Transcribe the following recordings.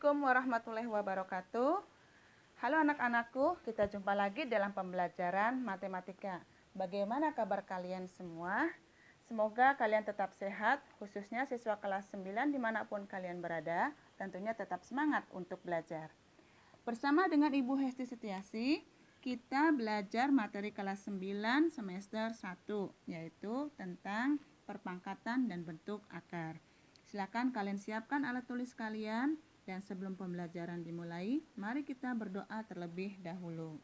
Assalamualaikum warahmatullahi wabarakatuh. Halo anak-anakku, kita jumpa lagi dalam pembelajaran matematika. Bagaimana kabar kalian semua? Semoga kalian tetap sehat, khususnya siswa kelas 9 dimanapun kalian berada, tentunya tetap semangat untuk belajar. Bersama dengan Ibu Hesti Setiasi, kita belajar materi kelas 9 semester 1, yaitu tentang perpangkatan dan bentuk akar. Silakan kalian siapkan alat tulis kalian. Dan sebelum pembelajaran dimulai, mari kita berdoa terlebih dahulu.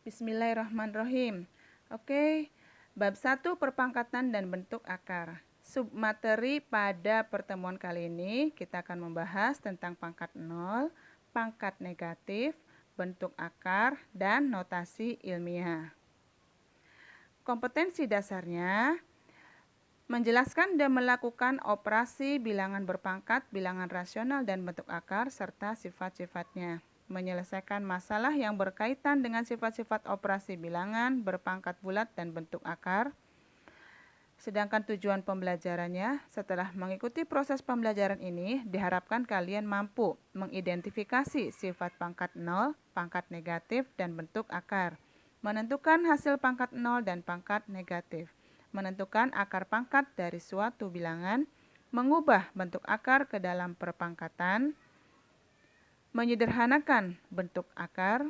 Bismillahirrahmanirrahim. Oke, bab 1 perpangkatan dan bentuk akar. Submateri pada pertemuan kali ini kita akan membahas tentang pangkat 0, pangkat negatif, bentuk akar, dan notasi ilmiah. Kompetensi dasarnya menjelaskan dan melakukan operasi bilangan berpangkat, bilangan rasional, dan bentuk akar, serta sifat-sifatnya. Menyelesaikan masalah yang berkaitan dengan sifat-sifat operasi bilangan, berpangkat bulat, dan bentuk akar. Sedangkan tujuan pembelajarannya, setelah mengikuti proses pembelajaran ini, diharapkan kalian mampu mengidentifikasi sifat pangkat 0, pangkat negatif, dan bentuk akar. Menentukan hasil pangkat 0 dan pangkat negatif. Menentukan akar pangkat dari suatu bilangan, mengubah bentuk akar ke dalam perpangkatan, menyederhanakan bentuk akar,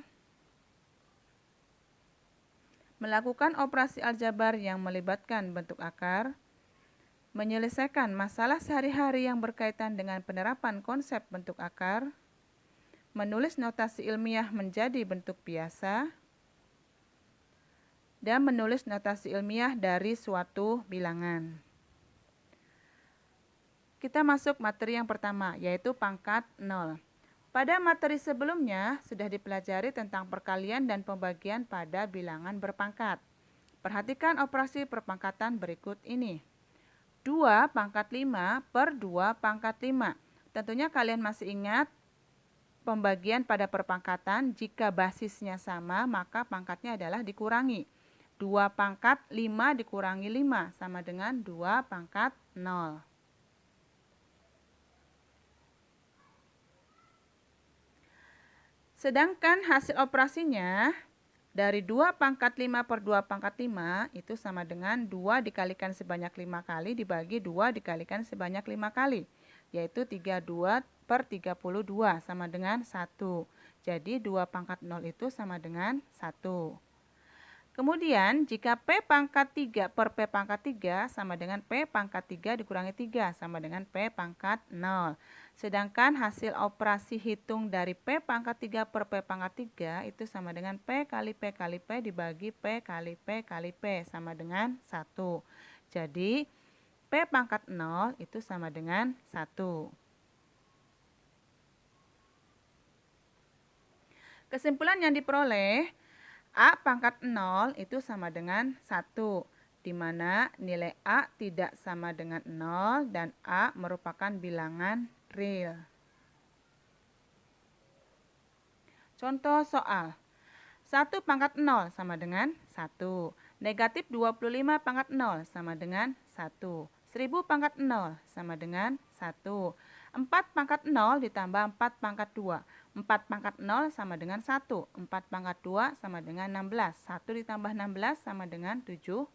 melakukan operasi aljabar yang melibatkan bentuk akar, menyelesaikan masalah sehari-hari yang berkaitan dengan penerapan konsep bentuk akar, menulis notasi ilmiah menjadi bentuk biasa, dan menulis notasi ilmiah dari suatu bilangan. Kita masuk materi yang pertama, yaitu pangkat 0. Pada materi sebelumnya sudah dipelajari tentang perkalian dan pembagian pada bilangan berpangkat. Perhatikan operasi perpangkatan berikut ini. 2 pangkat 5 per 2 pangkat 5. Tentunya kalian masih ingat pembagian pada perpangkatan, jika basisnya sama maka pangkatnya adalah dikurangi. 2 pangkat 5 dikurangi 5 sama dengan 2 pangkat 0. Sedangkan hasil operasinya dari 2 pangkat 5 per 2 pangkat 5 itu sama dengan 2 dikalikan sebanyak 5 kali dibagi 2 dikalikan sebanyak 5 kali. Yaitu 32 per 32 sama dengan 1. Jadi 2 pangkat 0 itu sama dengan 1. Kemudian jika P pangkat 3 per P pangkat 3 sama dengan P pangkat 3 dikurangi 3 sama dengan P pangkat 0. Sedangkan hasil operasi hitung dari P pangkat 3 per P pangkat 3 itu sama dengan P kali P kali P dibagi P kali P kali P sama dengan 1. Jadi P pangkat 0 itu sama dengan 1. Kesimpulan yang diperoleh, A pangkat 0 itu sama dengan 1, di mana nilai A tidak sama dengan 0 dan A merupakan bilangan real. Contoh soal. 1 pangkat 0 sama dengan 1. Negatif 25 pangkat 0 sama dengan 1. 1000 pangkat 0 sama dengan 1. 4 pangkat 0 ditambah 4 pangkat 2. 4 pangkat 0 sama dengan 1. 4 pangkat 2 sama dengan 16. 1 ditambah 16 sama dengan 17.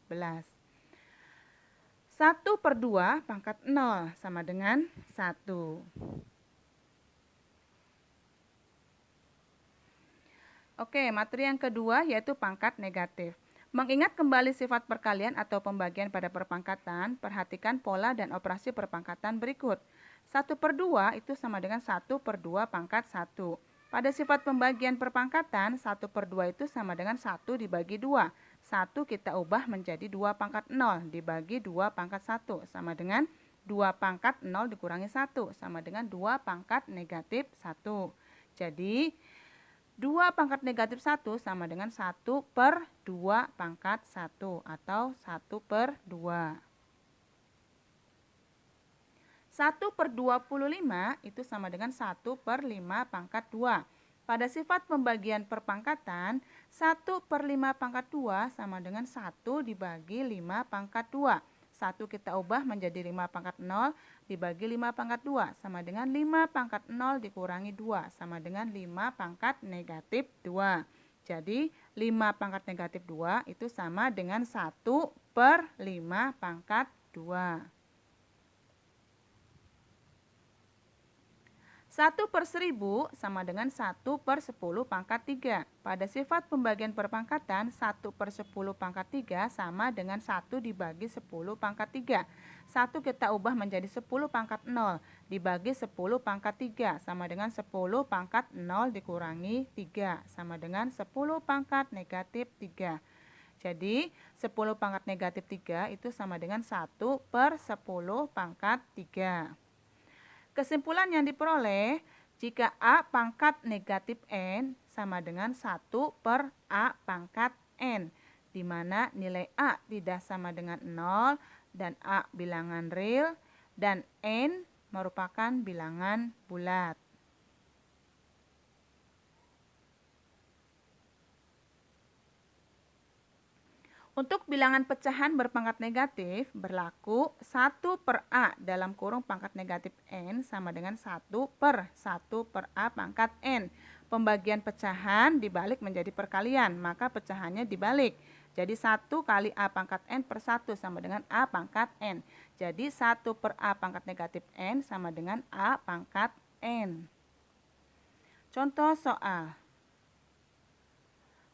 1 per 2 pangkat 0 sama dengan 1. Oke, materi yang kedua yaitu pangkat negatif. Mengingat kembali sifat perkalian atau pembagian pada perpangkatan, perhatikan pola dan operasi perpangkatan berikut. 1 per 2 itu sama dengan 1 per 2 pangkat 1. Pada sifat pembagian perpangkatan, 1 per 2 itu sama dengan 1 dibagi 2. 1 kita ubah menjadi 2 pangkat 0 dibagi 2 pangkat 1 sama dengan 2 pangkat 0 dikurangi 1 sama dengan 2 pangkat negatif 1. Jadi 2 pangkat negatif 1 sama dengan 1 per 2 pangkat 1 atau 1 per 2. 1 per 25 itu sama dengan 1 per 5 pangkat 2. Pada sifat pembagian perpangkatan, 1 per 5 pangkat 2 sama dengan 1 dibagi 5 pangkat 2. 1 kita ubah menjadi 5 pangkat 0 dibagi 5 pangkat 2 sama dengan 5 pangkat 0 dikurangi 2 sama dengan 5 pangkat negatif 2. Jadi 5 pangkat negatif 2 itu sama dengan 1 per 5 pangkat 2. 1 per 1000 sama dengan 1 per 10 pangkat 3. Pada sifat pembagian perpangkatan, 1 per 10 pangkat 3 sama dengan 1 dibagi 10 pangkat 3. 1 kita ubah menjadi 10 pangkat 0 dibagi 10 pangkat 3 sama dengan 10 pangkat 0 dikurangi 3 sama dengan 10 pangkat negatif 3. Jadi 10 pangkat negatif 3 itu sama dengan 1 per 10 pangkat 3. Kesimpulan yang diperoleh, jika A pangkat negatif N sama dengan 1 per A pangkat N, di mana nilai A tidak sama dengan 0 dan A bilangan real dan N merupakan bilangan bulat. Untuk bilangan pecahan berpangkat negatif berlaku 1 per A dalam kurung pangkat negatif N sama dengan 1 per A pangkat N. Pembagian pecahan dibalik menjadi perkalian, maka pecahannya dibalik. Jadi 1 kali A pangkat N per 1 sama dengan A pangkat N. Jadi 1 per A pangkat negatif N sama dengan A pangkat N. Contoh soal.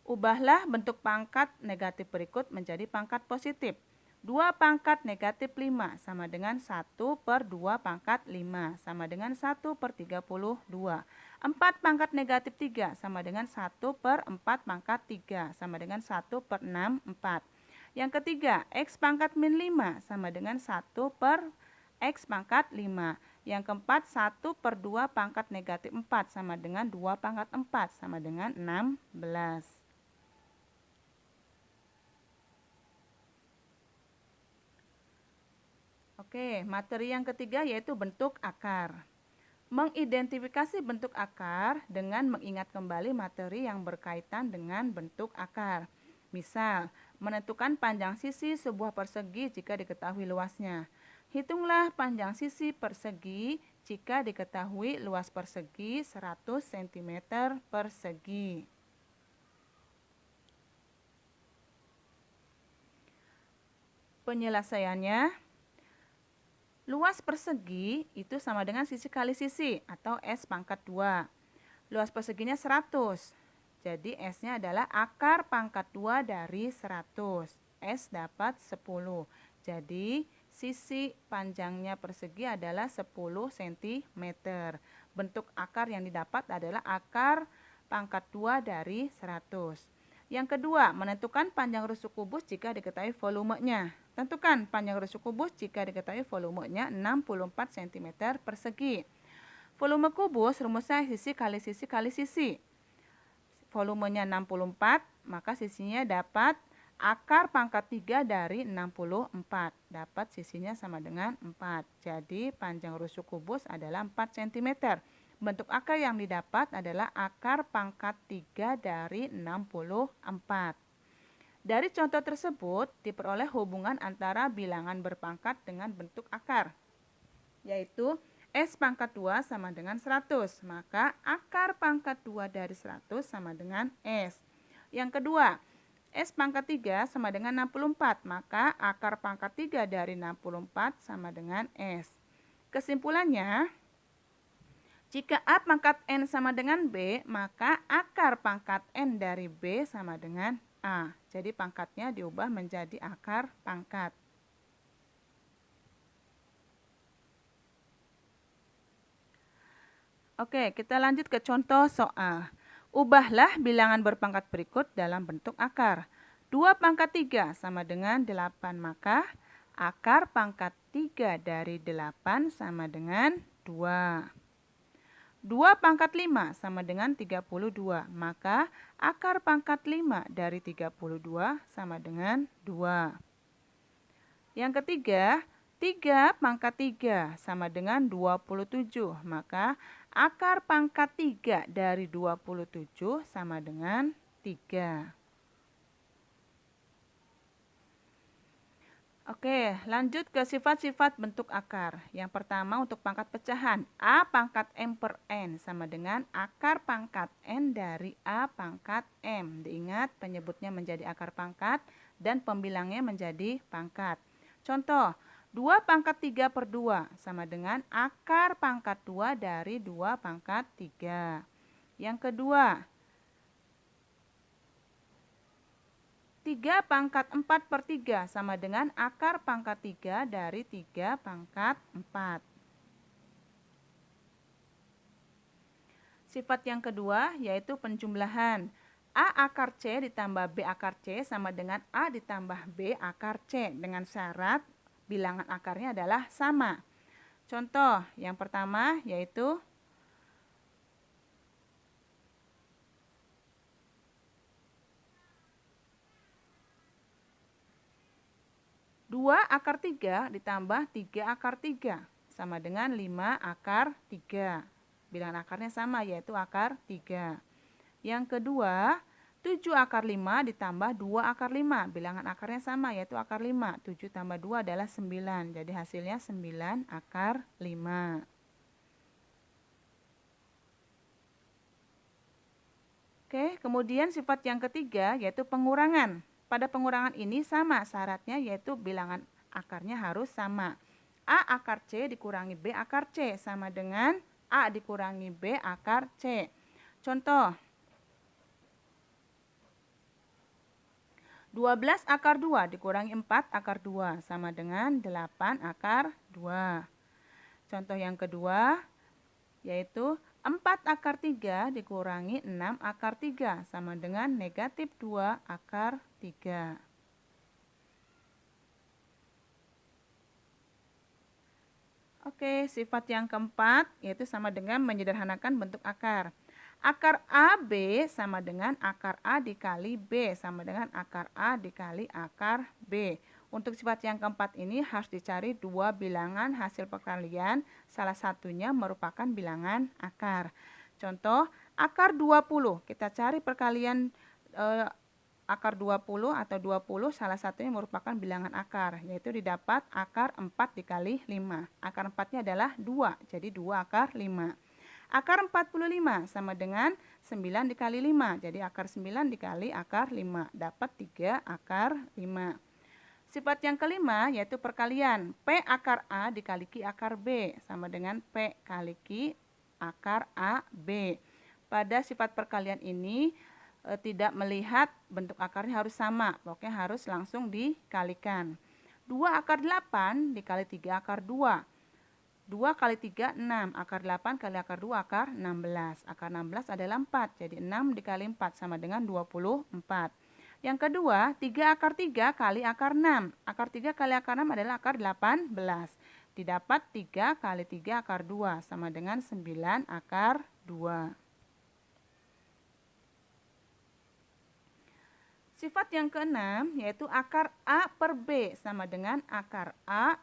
Ubahlah bentuk pangkat negatif berikut menjadi pangkat positif. 2 pangkat negatif 5 sama dengan 1 per 2 pangkat 5 sama dengan 1 per 32. 4 pangkat negatif 3 sama dengan 1 per 4 pangkat 3 sama dengan 1 per 6, 4. Yang ketiga, X pangkat min 5 sama dengan 1 per X pangkat 5. Yang keempat, 1 per 2 pangkat negatif 4 sama dengan 2 pangkat 4 sama dengan 16. Oke, materi yang ketiga yaitu bentuk akar. Mengidentifikasi bentuk akar dengan mengingat kembali materi yang berkaitan dengan bentuk akar. Misal, menentukan panjang sisi sebuah persegi jika diketahui luasnya. Hitunglah panjang sisi persegi jika diketahui luas persegi 100 cm persegi. Penyelesaiannya, luas persegi itu sama dengan sisi kali sisi atau S pangkat 2. Luas perseginya 100. Jadi S-nya adalah akar pangkat 2 dari 100. S dapat 10. Jadi sisi panjangnya persegi adalah 10 cm. Bentuk akar yang didapat adalah akar pangkat 2 dari 100. Yang kedua, menentukan panjang rusuk kubus jika diketahui volumenya. Tentukan panjang rusuk kubus jika diketahui volumenya 64 cm persegi. Volume kubus rumusnya sisi kali sisi kali sisi. Volumenya 64, maka sisinya dapat akar pangkat 3 dari 64. Dapat sisinya sama dengan 4. Jadi panjang rusuk kubus adalah 4 cm. Bentuk akar yang didapat adalah akar pangkat 3 dari 64. Dari contoh tersebut diperoleh hubungan antara bilangan berpangkat dengan bentuk akar, yaitu S pangkat 2 sama dengan 100. Maka akar pangkat 2 dari 100 sama dengan S. Yang kedua, S pangkat 3 sama dengan 64. Maka akar pangkat 3 dari 64 sama dengan S. Kesimpulannya, jika A pangkat N sama dengan B, maka akar pangkat N dari B sama dengan A. Jadi pangkatnya diubah menjadi akar pangkat. Oke, kita lanjut ke contoh soal. Ubahlah bilangan berpangkat berikut dalam bentuk akar. 2 pangkat 3 sama dengan 8, maka akar pangkat 3 dari 8 sama dengan 2. 2 pangkat 5 sama dengan 32, maka akar pangkat 5 dari 32 sama dengan 2. Yang ketiga, 3 pangkat 3 sama dengan 27, maka akar pangkat 3 dari 27 sama dengan 3. Oke, lanjut ke sifat-sifat bentuk akar. Yang pertama untuk pangkat pecahan. A pangkat M per N sama dengan akar pangkat N dari A pangkat M. Diingat penyebutnya menjadi akar pangkat dan pembilangnya menjadi pangkat. Contoh, 2 pangkat 3 per 2 sama dengan akar pangkat 2 dari 2 pangkat 3. Yang kedua, 3 pangkat 4 per 3 sama dengan akar pangkat 3 dari 3 pangkat 4. Sifat yang kedua yaitu penjumlahan. A akar C ditambah B akar C sama dengan A ditambah B akar C dengan syarat bilangan akarnya adalah sama. Contoh yang pertama yaitu 2 akar 3 ditambah 3 akar 3 sama dengan 5 akar 3. Bilangan akarnya sama yaitu akar 3. Yang kedua, 7 akar 5 ditambah 2 akar 5. Bilangan akarnya sama yaitu akar 5. 7 tambah 2 adalah 9. Jadi hasilnya 9 akar 5. Oke, kemudian sifat yang ketiga yaitu pengurangan. Pada pengurangan ini sama syaratnya yaitu bilangan akarnya harus sama. A akar C dikurangi B akar C sama dengan A dikurangi B akar C. Contoh, 12 akar 2 dikurangi 4 akar 2 sama dengan 8 akar 2. Contoh yang kedua yaitu 4 akar 3 dikurangi 6 akar 3 sama dengan negatif 2 akar 3. Oke, sifat yang keempat yaitu sama dengan menyederhanakan bentuk akar. Akar AB sama dengan akar A dikali B sama dengan akar A dikali akar B. Untuk sifat yang keempat ini harus dicari dua bilangan hasil perkalian, salah satunya merupakan bilangan akar. Contoh, akar 20. Kita cari perkalian akar 20 atau 20 salah satunya merupakan bilangan akar, yaitu didapat akar 4 dikali 5. Akar 4-nya adalah 2, jadi 2 akar 5. Akar 45 sama dengan 9 dikali 5, jadi akar 9 dikali akar 5, dapat 3 akar 5. Sifat yang kelima yaitu perkalian. P akar A dikali Q akar B sama dengan P kali Q akar A B. Pada sifat perkalian ini tidak melihat bentuk akarnya harus sama, pokoknya harus langsung dikalikan. 2 akar 8 dikali 3 akar 2. 2 kali 3, 6. Akar 8 kali akar 2, akar 16. Akar 16 adalah 4, jadi 6 dikali 4 sama dengan 24. Yang kedua, 3 akar 3 kali akar 6. Akar 3 kali akar 6 adalah akar 18. Didapat 3 kali 3 akar 2 sama dengan 9 akar 2. Sifat yang keenam yaitu akar A per B sama dengan akar A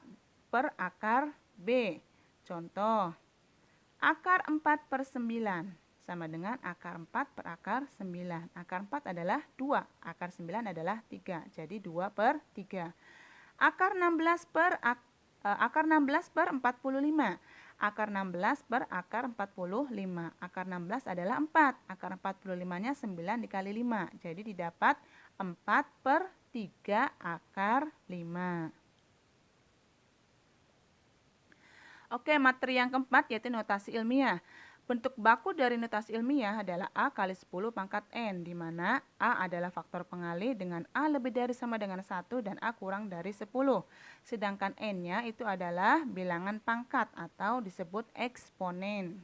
per akar B. Contoh, akar 4 per 9 sama dengan akar 4 per akar 9. Akar 4 adalah 2, akar 9 adalah 3, jadi 2 per 3. Akar 16 per 45. Akar 16 per akar 45. Akar 16 adalah 4, akar 45-nya 9 dikali 5, jadi didapat 4 per 3 akar 5. Oke, materi yang keempat yaitu notasi ilmiah. Bentuk baku dari notasi ilmiah adalah A kali 10 pangkat N, di mana A adalah faktor pengali dengan A lebih dari sama dengan 1 dan A kurang dari 10. Sedangkan N-nya itu adalah bilangan pangkat atau disebut eksponen.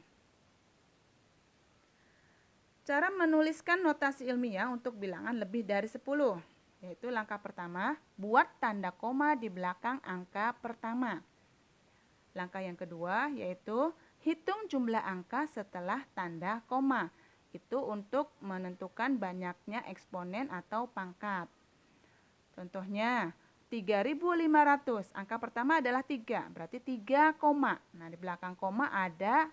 Cara menuliskan notasi ilmiah untuk bilangan lebih dari 10, yaitu langkah pertama, buat tanda koma di belakang angka pertama. Langkah yang kedua yaitu hitung jumlah angka setelah tanda koma. Itu untuk menentukan banyaknya eksponen atau pangkat. Contohnya 3.500, angka pertama adalah 3, berarti 3 koma. Nah, di belakang koma ada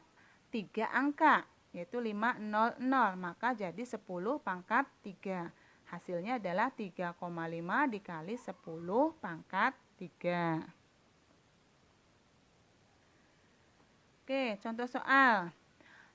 3 angka, yaitu 500, maka jadi 10 pangkat 3. Hasilnya adalah 3,5 dikali 10 pangkat 3. Oke, contoh soal.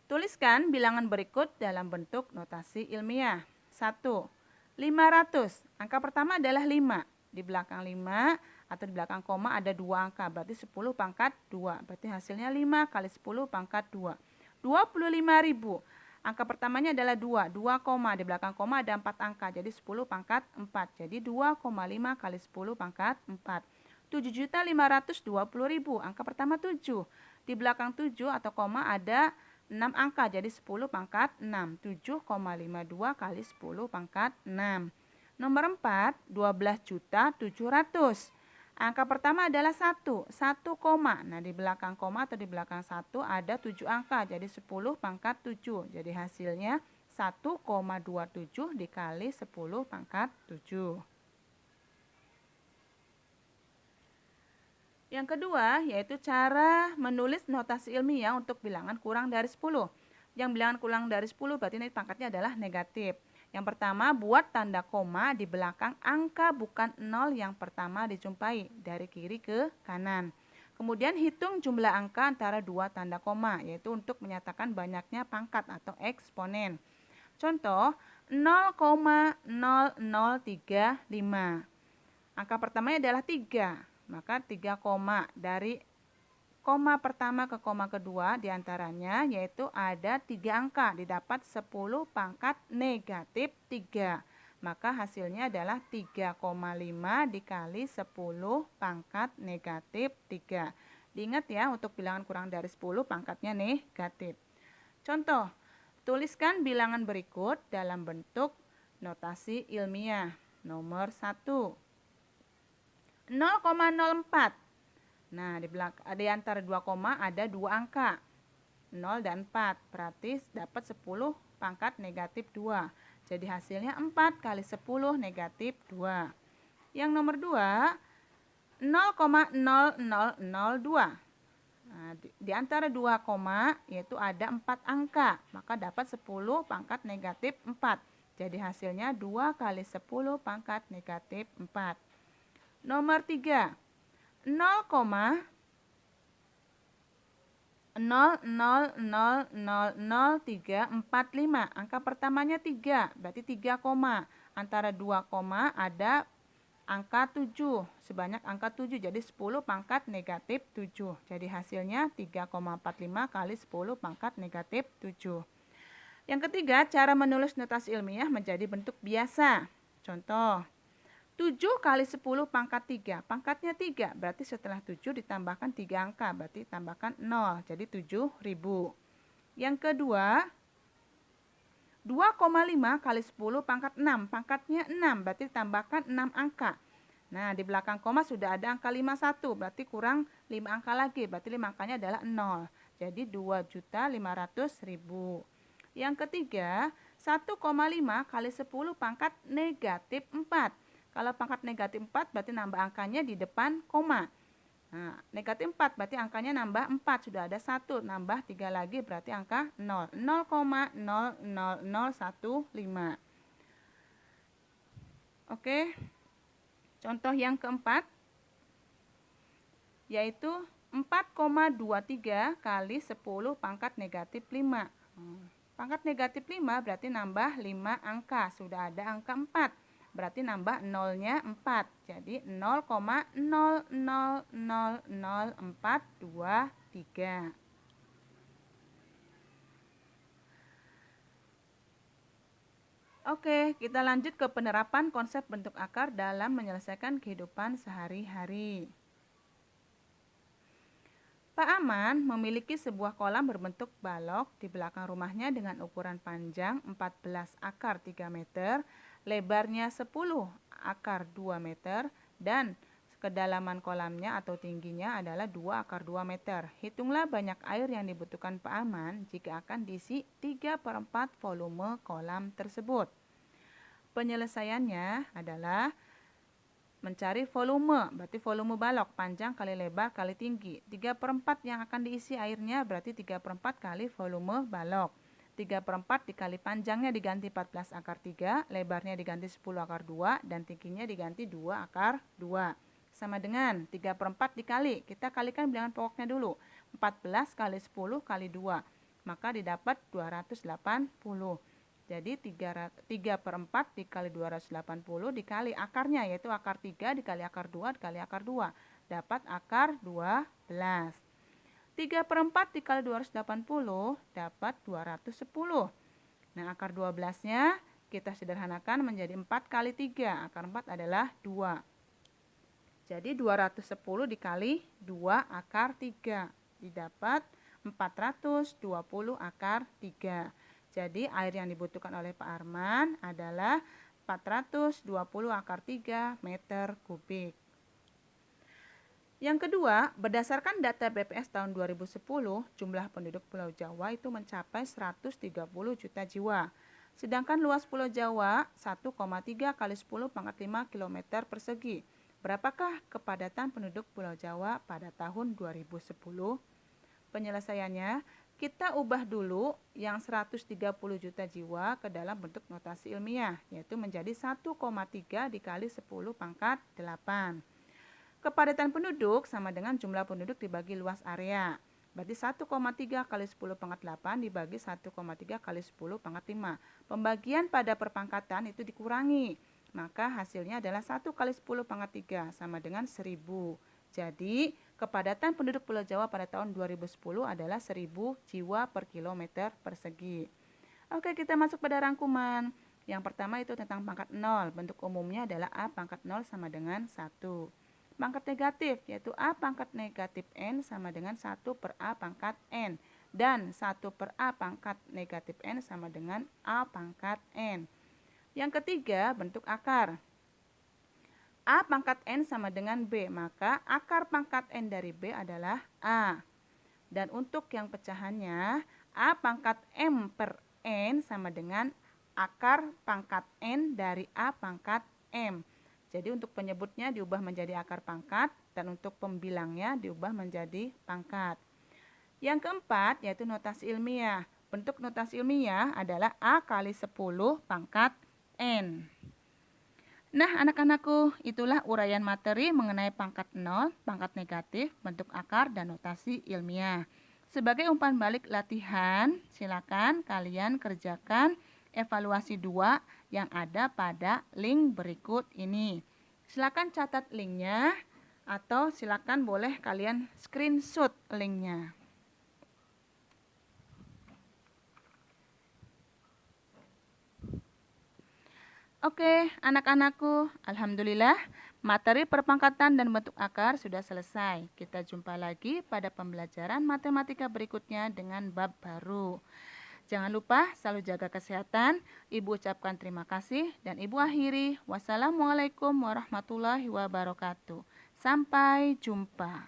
Tuliskan bilangan berikut dalam bentuk notasi ilmiah. 1. 500. Angka pertama adalah 5. Di belakang 5 atau di belakang koma ada 2 angka. Berarti 10 pangkat 2. Berarti hasilnya 5 kali 10 pangkat 2. 25.000. Angka pertamanya adalah 2. 2 koma. Di belakang koma ada 4 angka. Jadi 10 pangkat 4. Jadi 2,5 kali 10 pangkat 4. 7.520.000. Angka pertama 7. Di belakang 7 atau koma ada 6 angka, jadi 10 pangkat 6. 7,52 kali 10 pangkat 6. Nomor 4, 12.700.000. Angka pertama adalah 1 koma. Nah, di belakang koma atau di belakang 1 ada 7 angka, jadi 10 pangkat 7. Jadi hasilnya 1,27 dikali 10 pangkat 7. Yang kedua, yaitu cara menulis notasi ilmiah untuk bilangan kurang dari 10. Yang bilangan kurang dari 10 berarti ini pangkatnya adalah negatif. Yang pertama, buat tanda koma di belakang angka bukan 0 yang pertama dijumpai dari kiri ke kanan. Kemudian hitung jumlah angka antara dua tanda koma, yaitu untuk menyatakan banyaknya pangkat atau eksponen. Contoh, 0,0035. Angka pertamanya adalah 3. Maka 3 koma dari koma pertama ke koma kedua diantaranya yaitu ada 3 angka, didapat 10 pangkat negatif 3. Maka hasilnya adalah 3,5 dikali 10 pangkat negatif 3. Diingat ya, untuk bilangan kurang dari 10 pangkatnya negatif. Contoh, tuliskan bilangan berikut dalam bentuk notasi ilmiah. Nomor 1. 0,04. Nah, di antara 2 koma ada 2 angka, 0 dan 4. Berarti dapat 10 pangkat negatif 2. Jadi hasilnya 4 kali 10 negatif 2. Yang nomor 2, 0,0002. Nah, di antara 2 koma yaitu ada 4 angka, maka dapat 10 pangkat negatif 4. Jadi hasilnya 2 kali 10 pangkat negatif 4. Nomor 3, 0,00000345. Angka pertamanya 3, berarti 3 koma. Antara 2 koma ada angka 7, sebanyak angka 7, jadi 10 pangkat negatif 7. Jadi hasilnya 3,45 kali 10 pangkat negatif 7. Yang ketiga, cara menulis notasi ilmiah menjadi bentuk biasa. Contoh, 7 kali 10 pangkat 3. Pangkatnya 3, berarti setelah 7 ditambahkan 3 angka, berarti tambahkan 0, jadi 7.000. Yang kedua, 2,5 kali 10 pangkat 6. Pangkatnya 6, berarti ditambahkan 6 angka. Nah, di belakang koma sudah ada angka 51, berarti kurang 5 angka lagi, berarti 5 angkanya adalah 0. Jadi 2.500.000. Yang ketiga, 1,5 kali 10 pangkat negatif 4. Kalau pangkat negatif 4 berarti nambah angkanya di depan koma. Nah, negatif 4 berarti angkanya nambah 4. Sudah ada 1, nambah 3 lagi berarti angka 0. 0,00015. Oke. Contoh yang keempat yaitu 4,23 kali 10 pangkat negatif 5. Pangkat negatif 5 berarti nambah 5 angka. Sudah ada angka 4. Berarti nambah nolnya 4. Jadi 0,000423. Oke, kita lanjut ke penerapan konsep bentuk akar dalam menyelesaikan kehidupan sehari-hari. Pak Aman memiliki sebuah kolam berbentuk balok di belakang rumahnya dengan ukuran panjang 14 akar 3 meter, lebarnya 10 akar 2 meter, dan kedalaman kolamnya atau tingginya adalah 2 akar 2 meter. Hitunglah banyak air yang dibutuhkan Pak Aman jika akan diisi 3/4 volume kolam tersebut. Penyelesaiannya adalah mencari volume, berarti volume balok, panjang kali lebar kali tinggi. 3/4 yang akan diisi airnya berarti 3/4 kali volume balok. 3/4 dikali panjangnya diganti 14 akar 3, lebarnya diganti 10 akar 2, dan tingginya diganti 2 akar 2. sama dengan 3/4 dikali. Kita kalikan bilangan pokoknya dulu. 14 kali 10 kali 2. Maka didapat 280. Jadi 3/4 dikali 280 dikali akarnya, yaitu akar 3 dikali akar 2 dikali akar 2. Dapat akar 12. 3/4 dikali 280 dapat 210. Nah, akar 12-nya kita sederhanakan menjadi 4 kali 3. Akar 4 adalah 2. Jadi 210 dikali 2 akar 3. Didapat 420 akar 3. Jadi air yang dibutuhkan oleh Pak Arman adalah 420 akar 3 meter kubik. Yang kedua, berdasarkan data BPS tahun 2010, jumlah penduduk Pulau Jawa itu mencapai 130 juta jiwa. Sedangkan luas Pulau Jawa 1,3 kali 10 pangkat 5 km persegi. Berapakah kepadatan penduduk Pulau Jawa pada tahun 2010? Penyelesaiannya, kita ubah dulu yang 130 juta jiwa ke dalam bentuk notasi ilmiah, yaitu menjadi 1,3 dikali 10 pangkat 8. Kepadatan penduduk sama dengan jumlah penduduk dibagi luas area. Berarti 1,3 kali 10 pangkat 8 dibagi 1,3 kali 10 pangkat 5. Pembagian pada perpangkatan itu dikurangi. Maka hasilnya adalah 1 kali 10 pangkat 3 sama dengan 1000. Jadi, kepadatan penduduk Pulau Jawa pada tahun 2010 adalah 1000 jiwa per kilometer persegi. Oke, kita masuk pada rangkuman. Yang pertama itu tentang pangkat 0. Bentuk umumnya adalah A pangkat 0 sama dengan 1. Pangkat negatif yaitu A pangkat negatif N sama dengan 1 per A pangkat N. Dan 1 per A pangkat negatif N sama dengan A pangkat N. Yang ketiga, bentuk akar. A pangkat N sama dengan B, maka akar pangkat N dari B adalah A. Dan untuk yang pecahannya, A pangkat M per N sama dengan akar pangkat N dari A pangkat M. Jadi untuk penyebutnya diubah menjadi akar pangkat, dan untuk pembilangnya diubah menjadi pangkat. Yang keempat, yaitu notasi ilmiah. Bentuk notasi ilmiah adalah A kali 10 pangkat N. Nah, anak-anakku, itulah uraian materi mengenai pangkat 0, pangkat negatif, bentuk akar, dan notasi ilmiah. Sebagai umpan balik latihan, silakan kalian kerjakan evaluasi 2 yang ada pada link berikut ini. Silakan catat linknya, atau silakan boleh kalian screenshot linknya. Oke, anak-anakku, alhamdulillah materi perpangkatan dan bentuk akar sudah selesai. Kita jumpa lagi pada pembelajaran matematika berikutnya dengan bab baru. Jangan lupa selalu jaga kesehatan. Ibu ucapkan terima kasih dan Ibu akhiri. Wassalamualaikum warahmatullahi wabarakatuh. Sampai jumpa.